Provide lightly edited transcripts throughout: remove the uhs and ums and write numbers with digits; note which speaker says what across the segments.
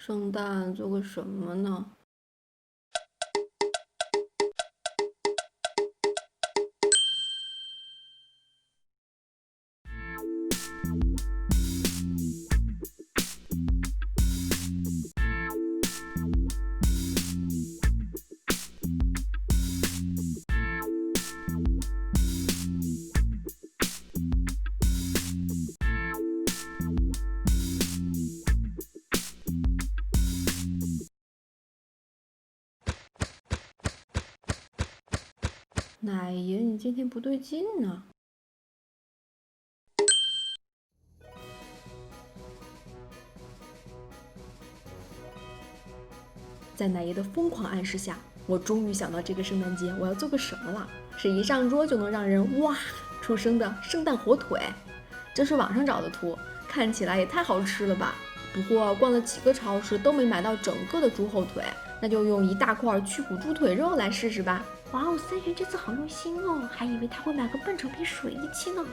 Speaker 1: 圣诞做个什么呢？奶爷，你今天不对劲呢。在奶爷的疯狂暗示下，我终于想到这个圣诞节我要做个什么了，是一上桌就能让人哇出声的圣诞火腿。这是网上找的图，看起来也太好吃了吧。不过逛了几个超市都没买到整个的猪后腿，那就用一大块去骨猪腿肉来试试吧。
Speaker 2: 哇哦，三元这次好用心哦，还以为他会买个半成品水利器呢。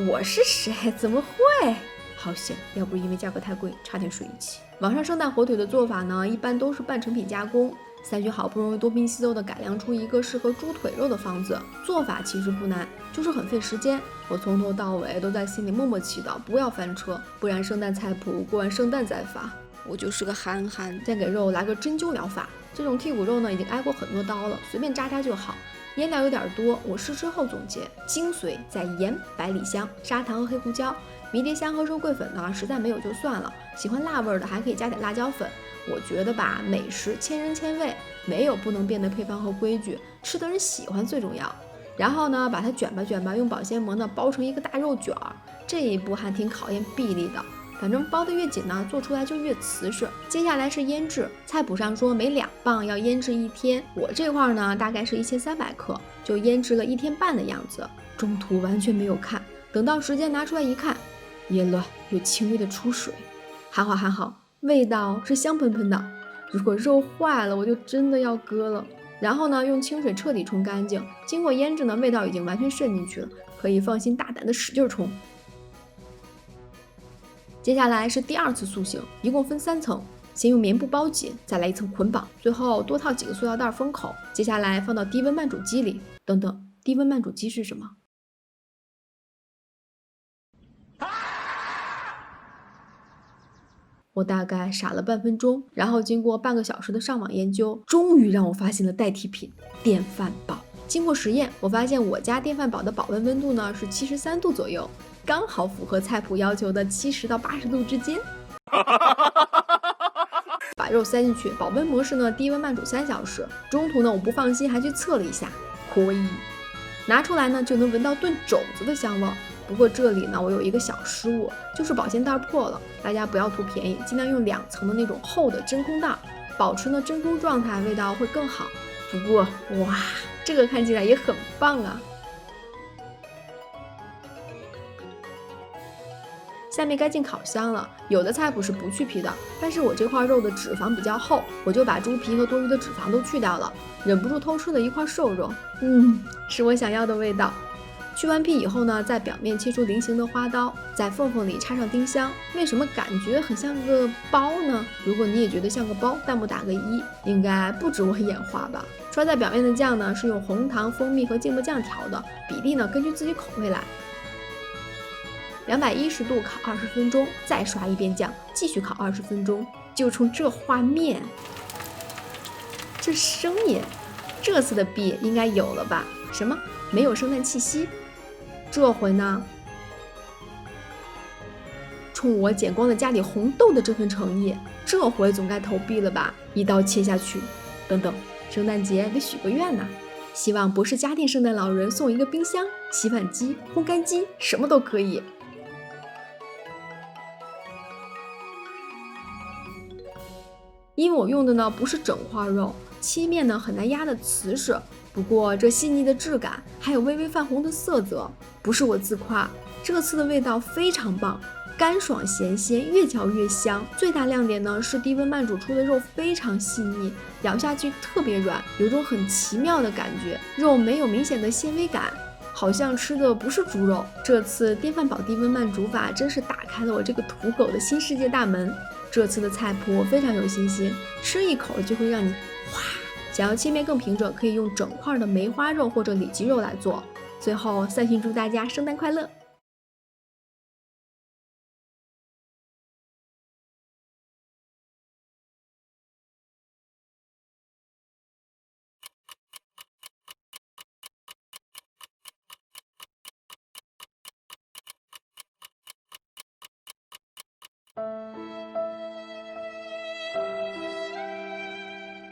Speaker 1: 我是谁？怎么会？好险，要不因为价格太贵，差点水一起。网上圣诞火腿的做法呢，一般都是半成品加工。三军好不容易多拼细凑的改良出一个适合猪腿肉的方子，做法其实不难，就是很费时间。我从头到尾都在心里默默祈祷，不要翻车，不然圣诞菜谱过完圣诞再发。我就是个憨憨，再给肉来个针灸疗法。这种剔骨肉呢，已经挨过很多刀了，随便扎扎就好。腌料有点多，我试吃后总结，精髓在盐、百里香、砂糖和黑胡椒。迷迭香和肉桂粉呢，实在没有就算了。喜欢辣味的还可以加点辣椒粉。我觉得吧，美食千人千味，没有不能变的配方和规矩，吃的人喜欢最重要。然后呢，把它卷吧卷吧，用保鲜膜呢包成一个大肉卷儿。这一步还挺考验臂力的，反正包得越紧呢，做出来就越瓷实。接下来是腌制，菜谱上说每2磅要腌制1天，我这块呢大概是1300克，就腌制了1天半的样子。中途完全没有看，等到时间拿出来一看，腌了有轻微的出水，还好，味道是香喷喷的。如果肉坏了，我就真的要割了。然后呢，用清水彻底冲干净。经过腌制呢，味道已经完全渗进去了，可以放心大胆的使劲冲。接下来是第2次塑形，一共分3层，先用棉布包紧，再来1层捆绑，最后多套几个塑料袋封口。接下来放到低温慢煮机里。等等，低温慢煮机是什么？我大概傻了半分钟，然后经过半个小时的上网研究，终于让我发现了代替品——电饭煲。经过实验，我发现我家电饭煲的保温温度呢是73度左右，刚好符合菜谱要求的70到80度之间。把肉塞进去，保温模式呢低温慢煮3小时。中途呢我不放心，还去测了一下，可以。拿出来呢就能闻到炖肘子的香味。不过这里呢，我有一个小失误，就是保鲜袋破了。大家不要图便宜，尽量用2层的那种厚的真空袋，保持呢真空状态，味道会更好。不过哇，这个看起来也很棒啊！下面该进烤箱了。有的菜谱是不去皮的，但是我这块肉的脂肪比较厚，我就把猪皮和多余的脂肪都去掉了。忍不住偷吃了一块瘦肉，是我想要的味道。去完皮以后呢，在表面切出菱形的花刀，在缝缝里插上丁香。为什么感觉很像个包呢？如果你也觉得像个包，弹幕打个1，应该不止我眼花吧。刷在表面的酱呢，是用红糖、蜂蜜和芥末酱调的，比例呢根据自己口味来。210度烤20分钟，再刷一遍酱，继续烤20分钟。就冲这画面，这声音，这次的币应该有了吧？什么？没有圣诞气息？这回呢？冲我捡光了家里红豆的这份诚意，这回总该投币了吧？一刀切下去。等等，圣诞节得许个愿呐！希望不是家电圣诞老人送一个冰箱、洗碗机、烘干机，什么都可以。因为我用的呢不是整块肉，切面呢很难压得瓷实。不过这细腻的质感，还有微微泛红的色泽，不是我自夸，这次的味道非常棒，干爽咸鲜，越嚼越香。最大亮点呢是低温慢煮出的肉非常细腻，咬下去特别软，有种很奇妙的感觉，肉没有明显的纤维感，好像吃的不是猪肉。这次电饭煲低温慢煮法真是打开了我这个土狗的新世界大门。这次的菜谱非常有信心，吃一口就会让你哗！想要切面更平整，可以用整块的梅花肉或者里脊肉来做。最后，散心祝大家圣诞快乐！